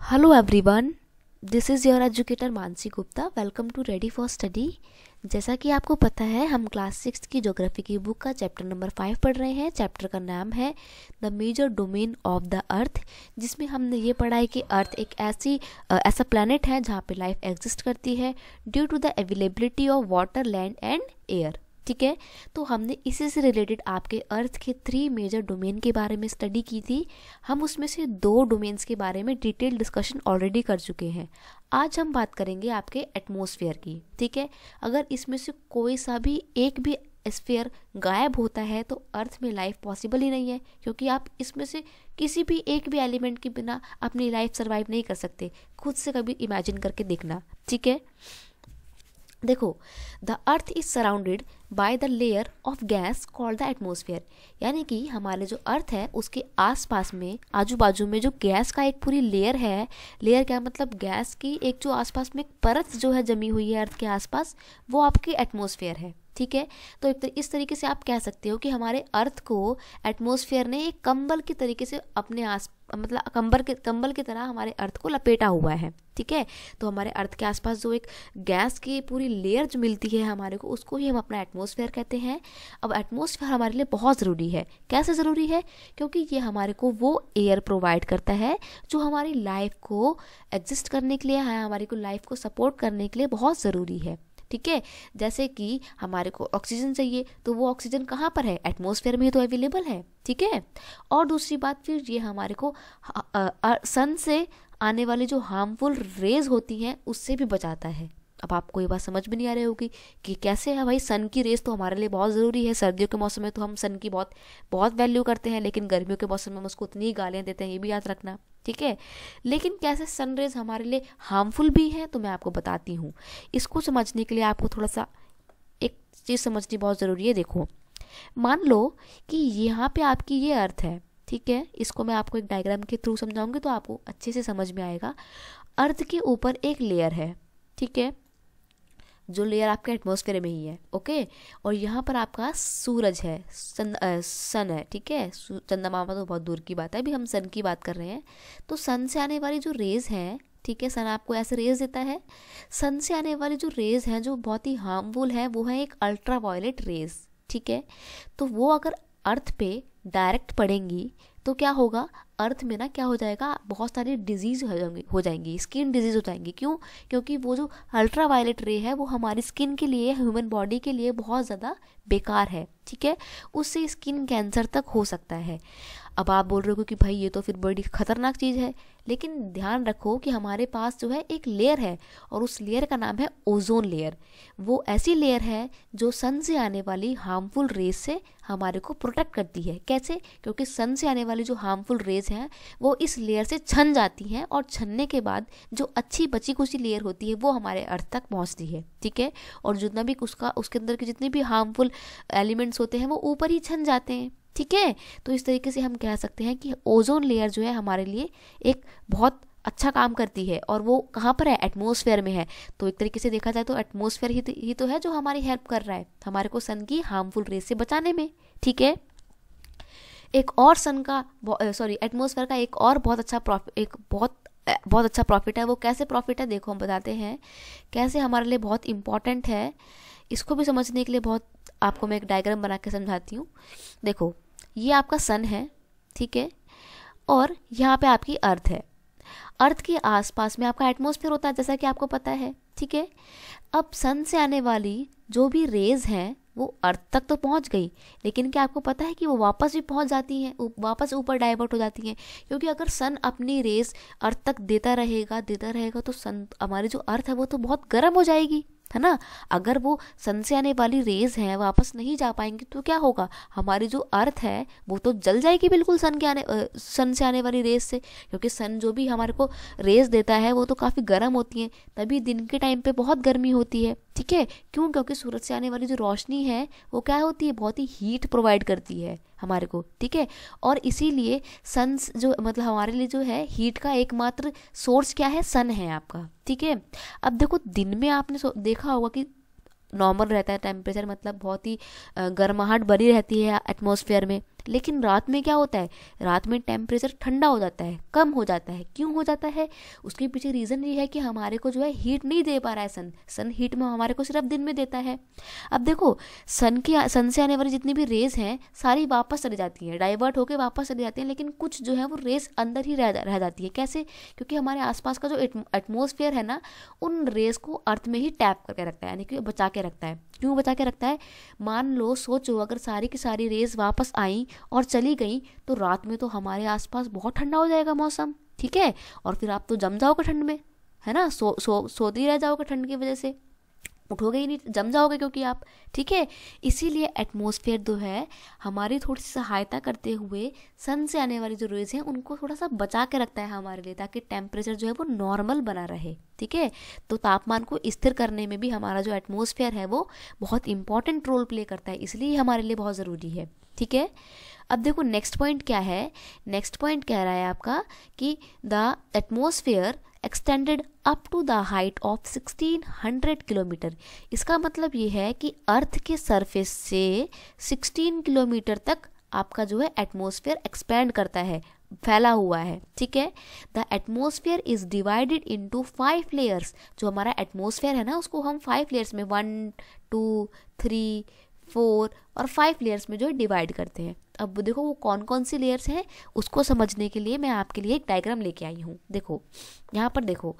Hello everyone, this is your educator Mansi Gupta. Welcome to ready for study. जैसा कि आपको पता है, हम क्लास 6 की ज्योग्राफी की बुक का चैप्टर नंबर 5 पढ़ रहे हैं। चैप्टर का नाम है the major domain of the earth, जिसमें हमने ये पढ़ा है कि अर्थ एक ऐसा प्लैनेट है जहाँ पे लाइफ एग्जिस्ट करती है due to the availability of water, land and air. ठीक है, तो हमने इसी से रिलेटेड आपके अर्थ के 3 मेजर डोमेन के बारे में स्टडी की थी। हम उसमें से 2 डोमेन्स के बारे में डिटेल डिस्कशन ऑलरेडी कर चुके हैं। आज हम बात करेंगे आपके एटमॉस्फेयर की। ठीक है, अगर इसमें से कोई सा भी एक भी स्फीयर गायब होता है तो अर्थ में लाइफ पॉसिबल ही नहीं है, क्योंकि आप इसमें से किसी भी एक भी एलिमेंट के बिना अपनी लाइफ सर्वाइव नहीं कर सकते। खुद से कभी इमेजिन करके देखना। ठीक है, देखो, the earth is surrounded by the layer of gas called the atmosphere. यानी कि हमारे जो अर्थ है उसके आसपास में, आजू बाजू में जो गैस का एक पूरी लेयर है। लेयर क्या मतलब? गैस की एक जो आसपास में एक परत जो है जमी हुई है अर्थ के आसपास, वो आपकी एटमोसफियर है। ठीक है, तो इस तरीके से आप कह सकते हो कि हमारे अर्थ को एटमॉस्फेयर ने एक कंबल की तरीके से अपने आस मतलब कंबल की तरह हमारे अर्थ को लपेटा हुआ है। ठीक है, तो हमारे अर्थ के आसपास जो एक गैस की पूरी लेयर जो मिलती है हमारे को, उसको ही हम अपना एटमॉस्फेयर कहते हैं। अब एटमॉस्फेयर हमारे लिए बहुत ज़रूरी है। कैसे ज़रूरी है? क्योंकि ये हमारे को वो एयर प्रोवाइड करता है जो हमारी लाइफ को एग्जिस्ट करने के लिए, हमारी को लाइफ को सपोर्ट करने के लिए बहुत ज़रूरी है। ठीक है, जैसे कि हमारे को ऑक्सीजन चाहिए, तो वो ऑक्सीजन कहाँ पर है? एटमॉस्फेयर में ही तो अवेलेबल है। ठीक है, और दूसरी बात, फिर ये हमारे को सन से आने वाली जो हार्मफुल रेज होती हैं उससे भी बचाता है। अब आपको ये बात समझ में नहीं आ रही होगी कि कैसे है भाई। सन की रेज तो हमारे लिए बहुत ज़रूरी है। सर्दियों के मौसम में तो हम सन की बहुत बहुत वैल्यू करते हैं, लेकिन गर्मियों के मौसम में हम उसको उतनी गालियाँ देते हैं, ये भी याद रखना। ठीक है, लेकिन कैसे सन रेज हमारे लिए हार्मफुल भी हैं, तो मैं आपको बताती हूँ। इसको समझने के लिए आपको थोड़ा सा एक चीज़ समझनी बहुत ज़रूरी है। देखो, मान लो कि यहाँ पे आपकी ये अर्थ है। ठीक है, इसको मैं आपको एक डायग्राम के थ्रू समझाऊंगी तो आपको अच्छे से समझ में आएगा। अर्थ के ऊपर एक लेयर है। ठीक है, जो लेयर आपके एटमॉस्फेयर में ही है। ओके, और यहाँ पर आपका सूरज है, सन है। ठीक है, चंद्रमा तो बहुत दूर की बात है, अभी हम सन की बात कर रहे हैं। तो सन से आने वाली जो रेज हैं, ठीक है, सन आपको ऐसे रेज देता है। सन से आने वाली जो रेज हैं जो बहुत ही हार्मफुल है, वो है एक अल्ट्रा वायलेट रेज। ठीक है, तो वो अगर अर्थ पे डायरेक्ट पड़ेंगी तो क्या होगा? अर्थ में ना क्या हो जाएगा, बहुत सारी डिजीज हो जाएंगी, स्किन डिजीज हो जाएंगी। क्यों? क्योंकि वो जो अल्ट्रा वायलेट रे है वो हमारी स्किन के लिए, ह्यूमन बॉडी के लिए बहुत ज़्यादा बेकार है। ठीक है, उससे स्किन कैंसर तक हो सकता है। अब आप बोल रहे हो कि भाई ये तो फिर बड़ी खतरनाक चीज़ है, लेकिन ध्यान रखो कि हमारे पास जो है एक लेयर है, और उस लेयर का नाम है ओजोन लेयर। वो ऐसी लेयर है जो सन से आने वाली हार्मफुल रेज से हमारे को प्रोटेक्ट करती है। कैसे? क्योंकि सन से आने वाली जो हार्मफुल रेज हैं वो इस लेयर से छन जाती हैं, और छनने के बाद जो अच्छी बची कुची लेयर होती है वो हमारे अर्थ तक पहुंचती है। ठीक है, और जितना भी उसके अंदर के जितने भी हार्मफुल एलिमेंट्स होते हैं वो ऊपर ही छन जाते हैं। ठीक है, तो इस तरीके से हम कह सकते हैं कि ओजोन लेयर जो है हमारे लिए एक बहुत अच्छा काम करती है, और वो कहाँ पर है? एटमॉस्फेयर में है। तो एक तरीके से देखा जाए तो एटमॉस्फेयर ही तो है जो हमारी हेल्प कर रहा है हमारे को सन की हार्मफुल रेज से बचाने में। ठीक है, एक और एटमॉस्फेयर का एक और बहुत अच्छा प्रॉफिट है। वो कैसे प्रॉफिट है देखो, हम बताते हैं कैसे हमारे लिए बहुत इंपॉर्टेंट है। इसको भी समझने के लिए आपको मैं एक डायग्राम बना के समझाती हूँ। देखो, ये आपका सन है। ठीक है, और यहाँ पे आपकी अर्थ है। अर्थ के आसपास में आपका एटमॉस्फेयर होता है, जैसा कि आपको पता है। ठीक है, अब सन से आने वाली जो भी रेज हैं वो अर्थ तक तो पहुंच गई, लेकिन क्या आपको पता है कि वो वापस भी पहुंच जाती हैं, वापस ऊपर डाइवर्ट हो जाती हैं। क्योंकि अगर सन अपनी रेज अर्थ तक देता रहेगा तो सन, हमारी जो अर्थ है वो तो बहुत गर्म हो जाएगी, है ना। अगर वो सन से आने वाली रेज हैं वापस नहीं जा पाएंगी तो क्या होगा? हमारी जो अर्थ है वो तो जल जाएगी बिल्कुल सन से आने वाली रेज से, क्योंकि सन जो भी हमारे को रेज देता है वो तो काफ़ी गर्म होती है, तभी दिन के टाइम पे बहुत गर्मी होती है। ठीक है, क्यों? क्योंकि सूरज से आने वाली जो रोशनी है वो क्या होती है? बहुत ही हीट प्रोवाइड करती है हमारे को। ठीक है, और इसीलिए सन जो मतलब हमारे लिए जो है हीट का एकमात्र सोर्स क्या है? सन है आपका। ठीक है, अब देखो, दिन में आपने देखा होगा कि नॉर्मल रहता है टेम्परेचर, मतलब बहुत ही गर्माहट बनी रहती है एटमॉस्फेयर में, लेकिन रात में क्या होता है, रात में टेम्परेचर ठंडा हो जाता है, कम हो जाता है। क्यों हो जाता है, उसके पीछे रीज़न ये है कि हमारे को जो है हीट नहीं दे पा रहा है सन हीट में हमारे को सिर्फ दिन में देता है। अब देखो सन से आने वाली जितनी भी रेज हैं सारी वापस चली जाती हैं, डाइवर्ट होकर वापस चली जाती हैं, लेकिन कुछ जो है वो रेज अंदर ही रह जाती है। कैसे, क्योंकि हमारे आसपास का जो एटमॉस्फेयर है ना, उन रेज को अर्थ में ही टैप करके रखता है, यानी कि बचा के रखता है। क्यों बचा के रखता है, मान लो सोचो अगर सारी की सारी रेज वापस आई और चली गई तो रात में तो हमारे आसपास बहुत ठंडा हो जाएगा मौसम, ठीक है, और फिर आप तो जम जाओगे ठंड में, है ना, सोते ही रह जाओगे ठंड की वजह से, उठोगे ही नहीं, जम जाओगे क्योंकि आप, ठीक है। इसीलिए एटमॉस्फेयर जो है हमारी थोड़ी सी सहायता करते हुए सन से आने वाली जो रेज हैं उनको थोड़ा सा बचा के रखता है हमारे लिए, ताकि टेम्परेचर जो है वो नॉर्मल बना रहे, ठीक है। तो तापमान को स्थिर करने में भी हमारा जो एटमॉस्फेयर है वो बहुत इंपॉर्टेंट रोल प्ले करता है, इसलिए हमारे लिए बहुत ज़रूरी है, ठीक है। अब देखो नेक्स्ट पॉइंट क्या है, नेक्स्ट पॉइंट कह रहा है आपका कि the atmosphere extended up to the height of 1600 kilometre. इसका मतलब ये है कि अर्थ के सरफेस से 16 किलोमीटर तक आपका जो है एटमॉस्फेयर एक्सपेंड करता है, फैला हुआ है, ठीक है। The atmosphere is divided into 5 layers. जो हमारा एटमॉस्फेयर है ना उसको हम 5 लेयर्स में 1 2 3 4 और 5 लेयर्स में जो है डिवाइड करते हैं। अब देखो वो कौन कौन सी लेयर्स हैं उसको समझने के लिए मैं आपके लिए एक डायग्राम लेके आई हूँ। देखो यहाँ पर देखो,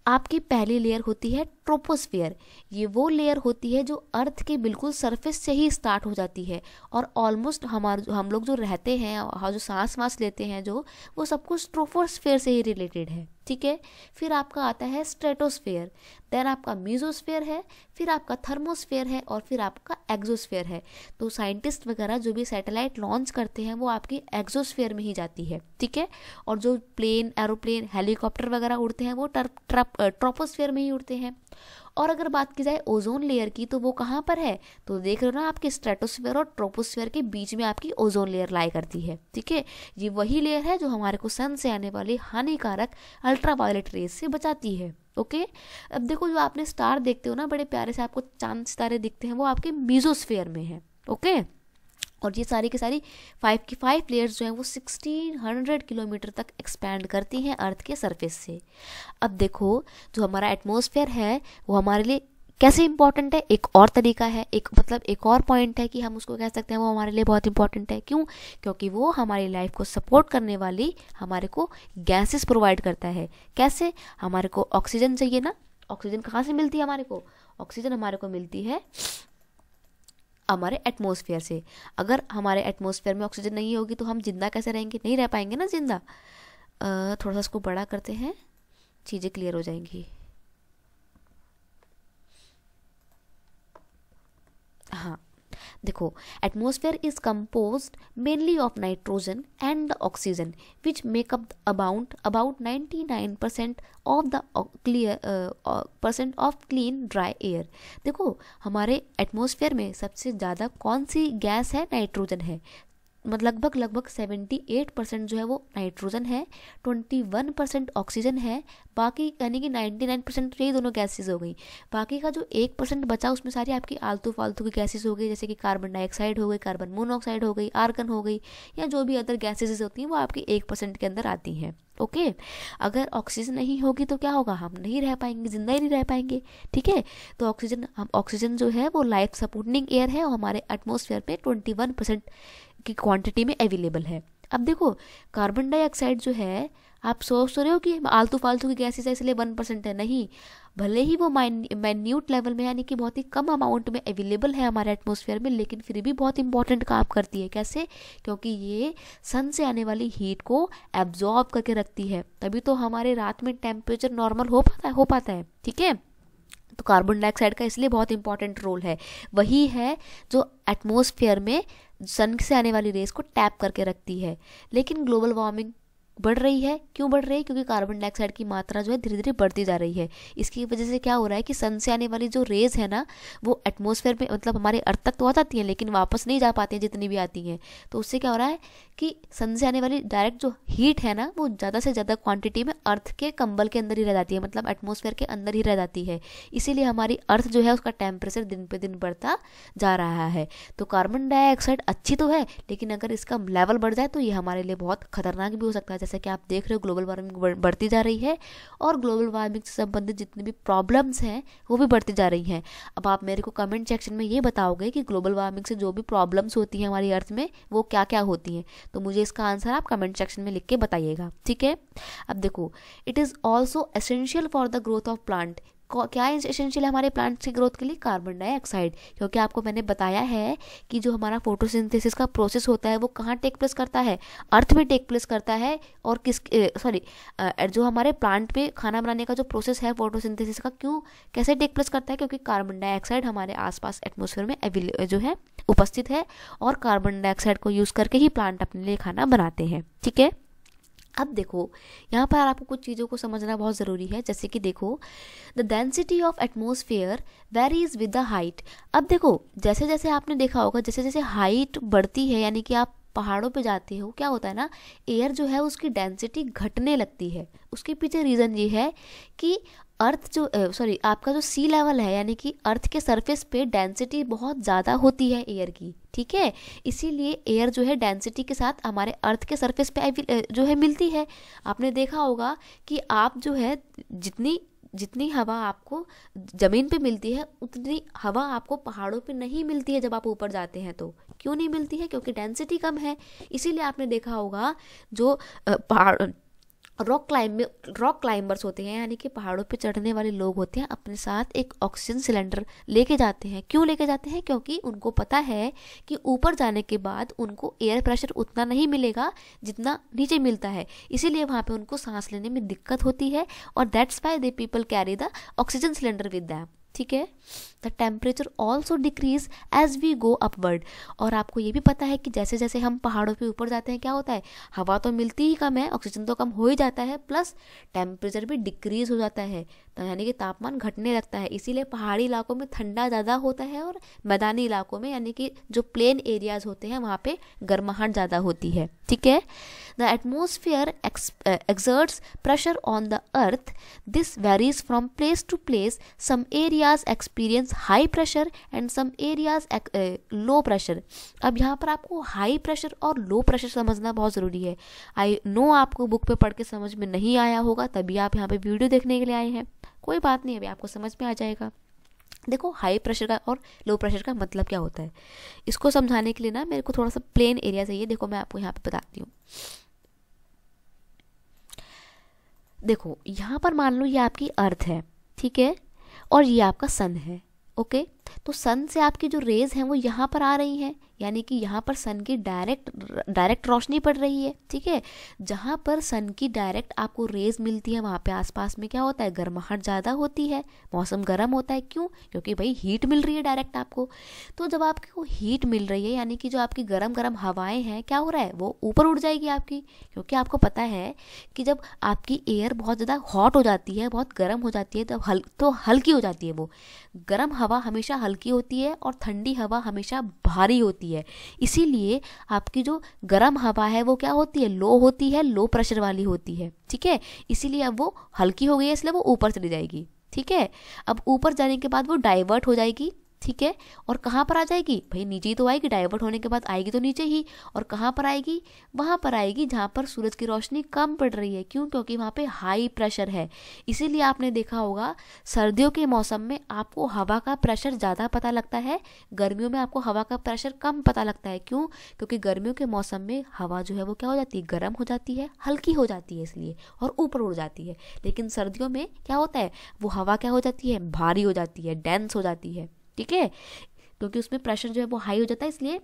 आपकी पहली लेयर होती है ट्रोपोस्फियर। ये वो लेयर होती है जो अर्थ के बिल्कुल सरफेस से ही स्टार्ट हो जाती है और ऑलमोस्ट हम लोग जो रहते हैं, जो सांस वास लेते हैं, जो वो सब कुछ ट्रोपोस्फियर से ही रिलेटेड है, ठीक है। फिर आपका आता है स्ट्रेटोस्फियर, देन आपका मीजोस्फियर है, फिर आपका थर्मोस्फियर है और फिर आपका एक्सोस्फियर है। तो साइंटिस्ट वगैरह जो भी सैटेलाइट लॉन्च करते हैं वो आपकी एक्सोस्फियर में ही जाती है, ठीक है। और जो प्लेन, एरोप्लेन, हेलीकॉप्टर वगैरह उड़ते हैं वो ट्रोपोस्फियर में ही उड़ते हैं। और अगर बात की जाए ओजोन लेयर की तो वो कहाँ पर है, तो देख रहे हो ना, आपके स्ट्रेटोस्फीयर और ट्रोपोस्फियर के बीच में आपकी ओजोन लेयर लाई करती है, ठीक है। ये वही लेयर है जो हमारे को सन से आने वाली हानिकारक अल्ट्रावायलेट रेज से बचाती है, ओके। अब देखो जो आपने स्टार देखते हो ना, बड़े प्यारे से आपको चांद सितारे दिखते हैं, वो आपके मीजोस्फीयर में है, ओके। और ये सारी की सारी 5 की 5 लेयर्स जो हैं वो 1600 किलोमीटर तक एक्सपैंड करती हैं अर्थ के सरफेस से। अब देखो जो हमारा एटमॉस्फेयर है वो हमारे लिए कैसे इंपॉर्टेंट है, एक और तरीका है, एक और पॉइंट है कि हम उसको कह सकते हैं वो हमारे लिए बहुत इंपॉर्टेंट है। क्यों, क्योंकि वो हमारी लाइफ को सपोर्ट करने वाली हमारे को गैसेस प्रोवाइड करता है। कैसे, हमारे को ऑक्सीजन चाहिए ना, ऑक्सीजन कहाँ से मिलती है हमारे को, ऑक्सीजन हमारे को मिलती है हमारे एटमॉस्फेयर से। अगर हमारे एटमॉस्फेयर में ऑक्सीजन नहीं होगी तो हम जिंदा कैसे रहेंगे, नहीं रह पाएंगे ना जिंदा। थोड़ा सा इसको बड़ा करते हैं, चीज़ें क्लियर हो जाएंगी। हाँ देखो, atmosphere is composed mainly of nitrogen and oxygen which make up about 99% of the clean dry air. देखो हमारे एटमॉस्फेयर में सबसे ज़्यादा कौन सी गैस है, नाइट्रोजन है। लगभग 78% जो है वो नाइट्रोजन है, 21% ऑक्सीजन है, बाकी यानी कि 99% यही दोनों गैसेस हो गई। बाकी का जो 1% बचा उसमें सारी आपकी आलतू फालतू की गैसेस हो गई, जैसे कि कार्बन डाइऑक्साइड हो गई, कार्बन मोनोऑक्साइड हो गई, आर्गन हो गई, या जो भी अदर गैसेस होती हैं वो आपकी 1% के अंदर आती हैं, ओके। अगर ऑक्सीजन नहीं होगी तो क्या होगा, हम नहीं रह पाएंगे, जिंदा ही नहीं रह पाएंगे, ठीक है। तो ऑक्सीजन जो है वो लाइफ सपोर्टिंग एयर है और हमारे एटमॉस्फेयर पे 21% की क्वांटिटी में अवेलेबल है। अब देखो कार्बन डाइऑक्साइड जो है, आप सोच रहे हो कि आलतू फालतू की गैसेस है इसलिए 1% है, नहीं। भले ही वो माइन्यूट लेवल में यानी कि बहुत ही कम अमाउंट में अवेलेबल है हमारे एटमॉस्फेयर में, लेकिन फिर भी बहुत इंपॉर्टेंट काम करती है। कैसे, क्योंकि ये सन से आने वाली हीट को एब्जॉर्ब करके रखती है, तभी तो हमारे रात में टेम्परेचर नॉर्मल हो पाता है, ठीक है। तो कार्बन डाइऑक्साइड का इसलिए बहुत इंपॉर्टेंट रोल है, वही है जो एटमॉस्फेयर में सन से आने वाली रेस को टैप करके रखती है। लेकिन ग्लोबल वार्मिंग बढ़ रही है। क्यों बढ़ रही है? क्योंकि कार्बन डाइऑक्साइड की मात्रा जो है धीरे धीरे बढ़ती जा रही है। इसकी वजह से क्या हो रहा है कि सन से आने वाली जो रेज है ना वो एटमॉस्फेयर में मतलब हमारे अर्थ तक तो आ जाती हैं लेकिन वापस नहीं जा पाती हैं जितनी भी आती हैं। तो उससे क्या हो रहा है कि सन से आने वाली डायरेक्ट जो हीट है ना वो ज़्यादा से ज़्यादा क्वांटिटी में अर्थ के कंबल के अंदर ही रह जाती है, मतलब एटमॉस्फेयर के अंदर ही रह जाती है। इसीलिए हमारी अर्थ जो है उसका टेम्परेचर दिन पे दिन बढ़ता जा रहा है। तो कार्बन डाइऑक्साइड अच्छी तो है लेकिन अगर इसका लेवल बढ़ जाए तो ये हमारे लिए बहुत खतरनाक भी हो सकता है। जैसे कि आप देख रहे हो ग्लोबल वार्मिंग बढ़ती जा रही है और ग्लोबल वार्मिंग से संबंधित जितनी भी प्रॉब्लम्स हैं वो भी बढ़ती जा रही हैं। अब आप मेरे को कमेंट सेक्शन में ये बताओगे कि ग्लोबल वार्मिंग से जो भी प्रॉब्लम्स होती हैं हमारी अर्थ में वो क्या क्या होती हैं, तो मुझे इसका आंसर आप कमेंट सेक्शन में लिख के बताइएगा, ठीक है। अब देखो, it is also essential for the growth of plant. क्या एसेंशियल है हमारे प्लांट्स की ग्रोथ के लिए? Carbon dioxide. क्योंकि आपको मैंने बताया है कि जो हमारा फोटोसिंथेसिस का प्रोसेस होता है वो कहाँ टेक प्लेस करता है? अर्थ में टेक प्लेस करता है। और जो हमारे प्लांट पे खाना बनाने का जो प्रोसेस है फोटोसिंथेसिस का कैसे टेक प्लेस करता है? क्योंकि कार्बन डाइऑक्साइड हमारे आसपास एटमॉस्फेयर में जो है उपस्थित है और कार्बन डाइऑक्साइड को यूज़ करके ही प्लांट अपने लिए खाना बनाते हैं, ठीक है। अब देखो, यहाँ पर आपको कुछ चीज़ों को समझना बहुत ज़रूरी है। जैसे कि देखो, the density of atmosphere varies with the height. अब देखो, जैसे जैसे आपने देखा होगा जैसे जैसे हाइट बढ़ती है यानी कि आप पहाड़ों पे जाते हो, क्या होता है ना, एयर जो है उसकी डेंसिटी घटने लगती है। उसके पीछे रीज़न ये है कि आपका जो सी लेवल है यानी कि अर्थ के सरफेस पे डेंसिटी बहुत ज़्यादा होती है एयर की, ठीक है। इसीलिए एयर जो है डेंसिटी के साथ हमारे अर्थ के सरफेस पे जो है मिलती है। आपने देखा होगा कि आप जो है जितनी हवा आपको ज़मीन पे मिलती है उतनी हवा आपको पहाड़ों पे नहीं मिलती है जब आप ऊपर जाते हैं। तो क्यों नहीं मिलती है? क्योंकि डेंसिटी कम है। इसीलिए आपने देखा होगा जो पहाड़ रॉक क्लाइंबर्स होते हैं यानी कि पहाड़ों पे चढ़ने वाले लोग होते हैं, अपने साथ एक ऑक्सीजन सिलेंडर लेके जाते हैं। क्यों लेके जाते हैं? क्योंकि उनको पता है कि ऊपर जाने के बाद उनको एयर प्रेशर उतना नहीं मिलेगा जितना नीचे मिलता है। इसीलिए वहाँ पे उनको सांस लेने में दिक्कत होती है और that's why they people carry the oxygen cylinder with them, ठीक है। The temperature also decrease as we go upward. और आपको ये भी पता है कि जैसे जैसे हम पहाड़ों पे ऊपर जाते हैं क्या होता है, हवा तो मिलती ही कम है, ऑक्सीजन तो कम हो ही जाता है, प्लस टेम्परेचर भी डिक्रीज हो जाता है, तो यानी कि तापमान घटने लगता है। इसीलिए पहाड़ी इलाकों में ठंडा ज़्यादा होता है और मैदानी इलाकों में यानी कि जो प्लेन एरियाज होते हैं वहाँ पे गर्माहट ज़्यादा होती है, ठीक है। The atmosphere exerts pressure on the earth. This varies from place to place. Some areas experience high pressure and some areas low pressure. अब यहाँ पर आपको हाई प्रेशर और लो प्रेशर समझना बहुत ज़रूरी है। आई नो आपको बुक पे पढ़ के समझ में नहीं आया होगा तभी आप यहाँ पे वीडियो देखने के लिए आए हैं। कोई बात नहीं, अभी आपको समझ में आ जाएगा। देखो, हाई प्रेशर का और लो प्रेशर का मतलब क्या होता है, इसको समझाने के लिए ना मेरे को थोड़ा सा प्लेन एरिया चाहिए। देखो मैं आपको यहाँ पे बताती हूँ। देखो यहाँ पर मान लो ये आपकी अर्थ है, ठीक है, और ये आपका सन है, ओके। तो सन से आपकी जो रेज हैं वो यहाँ पर आ रही हैं यानी कि यहाँ पर सन की डायरेक्ट रोशनी पड़ रही है, ठीक है। जहाँ पर सन की डायरेक्ट आपको रेज मिलती है वहाँ पे आसपास में क्या होता है, गर्माहट ज़्यादा होती है, मौसम गर्म होता है। क्यों? क्योंकि भाई हीट मिल रही है डायरेक्ट आपको। तो जब आपको हीट मिल रही है यानी कि जो आपकी गर्म गर्म हवाएं हैं क्या हो रहा है, वो ऊपर उड़ जाएगी आपकी। क्योंकि आपको पता है कि जब आपकी एयर बहुत ज़्यादा हॉट हो जाती है, बहुत गर्म हो जाती है, तो हल्की हो जाती है। वो गर्म हवा हमेशा हल्की होती है और ठंडी हवा हमेशा भारी होती है। इसीलिए आपकी जो गर्म हवा है वो क्या होती है, लो होती है, लो प्रेशर वाली होती है, ठीक है। इसीलिए अब वो हल्की हो गई है इसलिए वो ऊपर चली जाएगी, ठीक है। अब ऊपर जाने के बाद वो डाइवर्ट हो जाएगी, ठीक है। और कहाँ पर आ जाएगी भाई, नीचे ही तो आएगी। डाइवर्ट होने के बाद आएगी तो नीचे ही। और कहाँ पर आएगी, वहाँ पर आएगी जहाँ पर सूरज की रोशनी कम पड़ रही है। क्यों? क्योंकि वहाँ पे हाई प्रेशर है। इसीलिए आपने देखा होगा सर्दियों के मौसम में आपको हवा का प्रेशर ज़्यादा पता लगता है, गर्मियों में आपको हवा का प्रेशर कम पता लगता है। क्यों? क्योंकि गर्मियों के मौसम में हवा जो है वो क्या हो जाती है, गर्म हो जाती है, हल्की हो जाती है इसलिए, और ऊपर उड़ जाती है। लेकिन सर्दियों में क्या होता है, वो हवा क्या हो जाती है, भारी हो जाती है, डेंस हो जाती है, ठीक है। क्योंकि उसमें प्रेशर जो है वो हाई हो जाता है इसलिए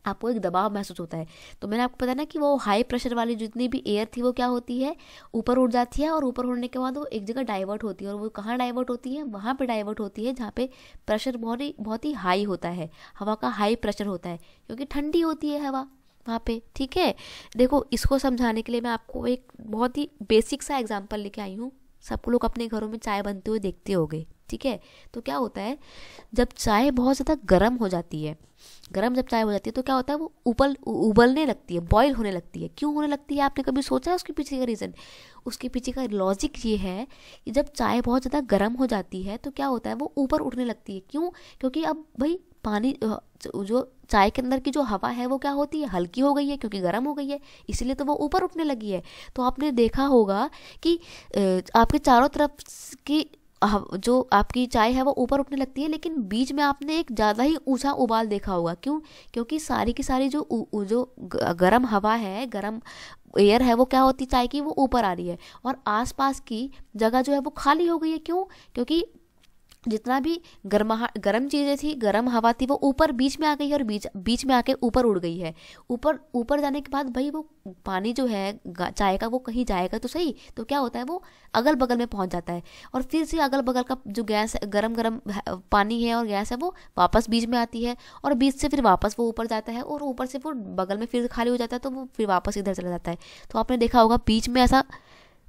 आपको एक दबाव महसूस होता है। तो मैंने आपको पता ना कि वो हाई प्रेशर वाली जितनी भी एयर थी वो क्या होती है, ऊपर उड़ जाती है, और ऊपर उड़ने के बाद वो एक जगह डाइवर्ट होती है। और वो कहाँ डाइवर्ट होती है, वहाँ पे डाइवर्ट होती है जहाँ पे प्रेशर बहुत ही हाई होता है, हवा का हाई प्रेशर होता है, क्योंकि ठंडी होती है हवा। वहाँ पे, ठीक है। देखो इसको समझाने के लिए मैं आपको एक बहुत ही बेसिक सा एग्जांपल लेके आई हूँ। सब लोग अपने घरों में चाय बनते हुए देखते होंगे, ठीक है। तो क्या होता है, जब चाय बहुत ज़्यादा गर्म हो जाती है, गर्म जब चाय हो जाती है तो क्या होता है, वो उबलने लगती है, बॉईल होने लगती है। क्यों होने लगती है, आपने कभी सोचा है उसके पीछे का रीज़न? उसके पीछे का लॉजिक ये है कि जब चाय बहुत ज़्यादा गर्म हो जाती है तो क्या होता है, वो ऊपर उठने लगती है। क्यों? क्योंकि अब भाई पानी जो चाय के अंदर की जो हवा है वो क्या होती है, हल्की हो गई है, क्योंकि गर्म हो गई है, इसलिए तो वो ऊपर उठने लगी है। तो आपने देखा होगा कि आपके चारों तरफ की जो आपकी चाय है वो ऊपर उठने लगती है, लेकिन बीच में आपने एक ज़्यादा ही ऊंचा उबाल देखा होगा। क्यों? क्योंकि सारी की सारी जो गर्म हवा है, गर्म एयर है, वो क्या होती है, चाय की, वो ऊपर आ रही है और आसपास की जगह जो है वो खाली हो गई है। क्यों? क्योंकि जितना भी गर्म चीज़ें थी, गर्म हवा थी, वो ऊपर बीच में आ गई है और बीच में आके ऊपर उड़ गई है। ऊपर जाने के बाद भाई वो पानी जो है चाय का वो कहीं जाएगा तो सही, तो क्या होता है, वो अगल बगल में पहुंच जाता है और फिर से अगल बगल का जो गैस गरम पानी है और गैस है वो वापस बीच में आती है और बीच से फिर वापस वो ऊपर जाता है और ऊपर से वो बगल में फिर खाली हो जाता है, तो वो फिर वापस इधर चला जाता है। तो आपने देखा होगा बीच में ऐसा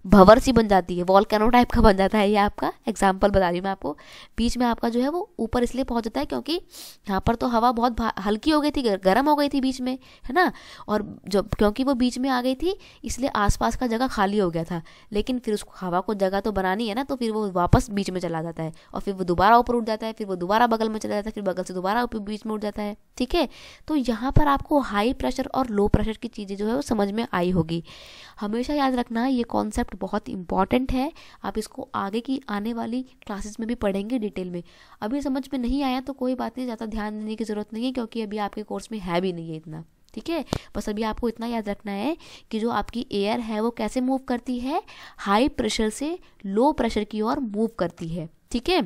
भंवर सी बन जाती है, वॉल्केनो टाइप का बन जाता है। ये आपका एग्जाम्पल बता रही हूँ मैं आपको। बीच में आपका जो है वो ऊपर इसलिए पहुंच जाता है क्योंकि यहाँ पर तो हवा बहुत हल्की हो गई थी, गर्म हो गई थी बीच में, है ना। और जब क्योंकि वो बीच में आ गई थी इसलिए आसपास का जगह खाली हो गया था, लेकिन फिर उसको हवा को जगह तो बनानी है ना, तो फिर वो वापस बीच में चला जाता है और फिर वो दोबारा ऊपर उठ जाता है, फिर वो दोबारा बगल में चला जाता है, फिर बगल से दोबारा बीच में उठ जाता है, ठीक है। तो यहाँ पर आपको हाई प्रेशर और लो प्रेशर की चीज़ें जो है वो समझ में आई होगी। हमेशा याद रखना ये कॉन्सेप्ट बहुत इंपॉर्टेंट है। आप इसको आगे की आने वाली क्लासेस में भी पढ़ेंगे डिटेल में। अभी समझ में नहीं आया तो कोई बात नहीं, ज़्यादा ध्यान देने की ज़रूरत नहीं है, क्योंकि अभी आपके कोर्स में है भी नहीं है इतना, ठीक है। बस अभी आपको इतना याद रखना है कि जो आपकी एयर है वो कैसे मूव करती है, हाई प्रेशर से लो प्रेशर की ओर मूव करती है, ठीक है।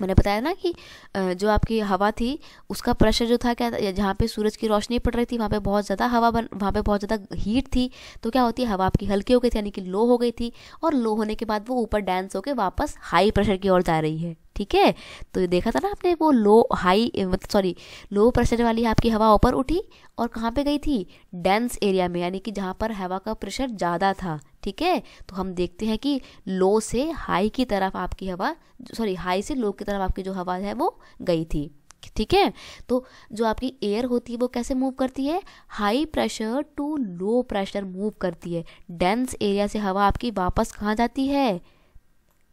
मैंने बताया ना कि जो आपकी हवा थी उसका प्रेशर जो था, क्या जहाँ पे सूरज की रोशनी पड़ रही थी वहाँ पे बहुत ज़्यादा वहाँ पे बहुत ज़्यादा हीट थी, तो क्या होती है, हवा आपकी हल्की हो गई थी, यानी कि लो हो गई थी, और लो होने के बाद वो ऊपर डांस होकर वापस हाई प्रेशर की ओर जा रही है, ठीक है। तो ये देखा था ना आपने, वो लो प्रेशर वाली आपकी हवा ऊपर उठी और कहाँ पे गई थी, डेंस एरिया में, यानी कि जहाँ पर हवा का प्रेशर ज़्यादा था, ठीक है। तो हम देखते हैं कि लो से हाई की तरफ आपकी हवा, हाई से लो की तरफ आपकी जो हवा है वो गई थी, ठीक है। तो जो आपकी एयर होती है वो कैसे मूव करती है, high pressure to low pressure move करती है। डेंस एरिया से हवा आपकी वापस कहाँ जाती है,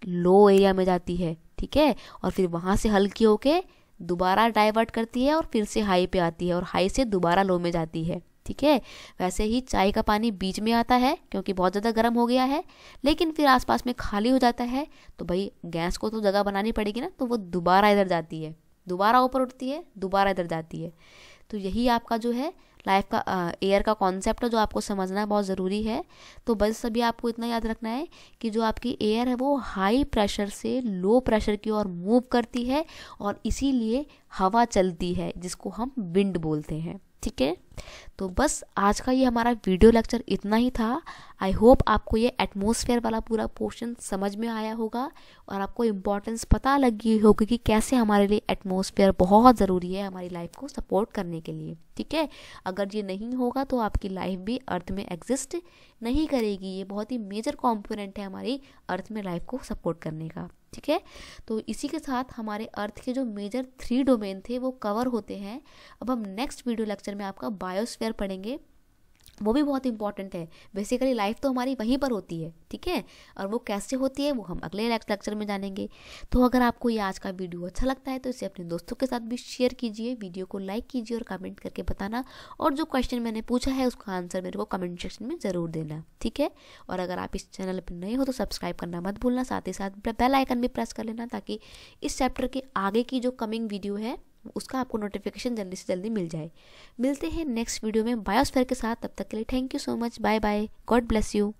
लो एरिया में जाती है, ठीक है। और फिर वहाँ से हल्की होके दोबारा डाइवर्ट करती है और फिर से हाई पे आती है और हाई से दोबारा लो में जाती है, ठीक है। वैसे ही चाय का पानी बीच में आता है क्योंकि बहुत ज़्यादा गर्म हो गया है, लेकिन फिर आसपास में खाली हो जाता है, तो भाई गैस को तो जगह बनानी पड़ेगी ना, तो वो दोबारा इधर जाती है, दोबारा ऊपर उठती है, दोबारा इधर जाती है। तो यही आपका जो है लाइफ का एयर का कॉन्सेप्ट है, जो आपको समझना बहुत ज़रूरी है। तो बस अभी आपको इतना याद रखना है कि जो आपकी एयर है वो हाई प्रेशर से लो प्रेशर की ओर मूव करती है और इसीलिए हवा चलती है, जिसको हम विंड बोलते हैं, ठीक है। तो बस आज का ये हमारा वीडियो लेक्चर इतना ही था। आई होप आपको ये एटमॉस्फेयर वाला पूरा पोर्शन समझ में आया होगा और आपको इम्पोर्टेंस पता लगी होगी कि कैसे हमारे लिए एटमॉस्फेयर बहुत ज़रूरी है हमारी लाइफ को सपोर्ट करने के लिए, ठीक है। अगर ये नहीं होगा तो आपकी लाइफ भी अर्थ में एग्जिस्ट नहीं करेगी। ये बहुत ही मेजर कॉम्पोनेंट है हमारी अर्थ में लाइफ को सपोर्ट करने का, ठीक है। तो इसी के साथ हमारे अर्थ के जो मेजर 3 डोमेन थे वो कवर होते हैं। अब हम नेक्स्ट वीडियो लेक्चर में आपका बायोस्फीयर पढ़ेंगे, वो भी बहुत इंपॉर्टेंट है। बेसिकली लाइफ तो हमारी वहीं पर होती है, ठीक है, और वो कैसे होती है वो हम अगले लेक्चर में जानेंगे। तो अगर आपको ये आज का वीडियो अच्छा लगता है तो इसे अपने दोस्तों के साथ भी शेयर कीजिए, वीडियो को लाइक कीजिए और कमेंट करके बताना, और जो क्वेश्चन मैंने पूछा है उसका आंसर मेरे को कमेंट सेक्शन में ज़रूर देना, ठीक है। और अगर आप इस चैनल पर नए हो तो सब्सक्राइब करना मत भूलना, साथ ही साथ बेल आइकन भी प्रेस कर लेना, ताकि इस चैप्टर के आगे की जो कमिंग वीडियो है उसका आपको नोटिफिकेशन जल्दी से जल्दी मिल जाए। मिलते हैं नेक्स्ट वीडियो में बायोस्फीयर के साथ, तब तक के लिए thank you so much, bye bye, God bless you.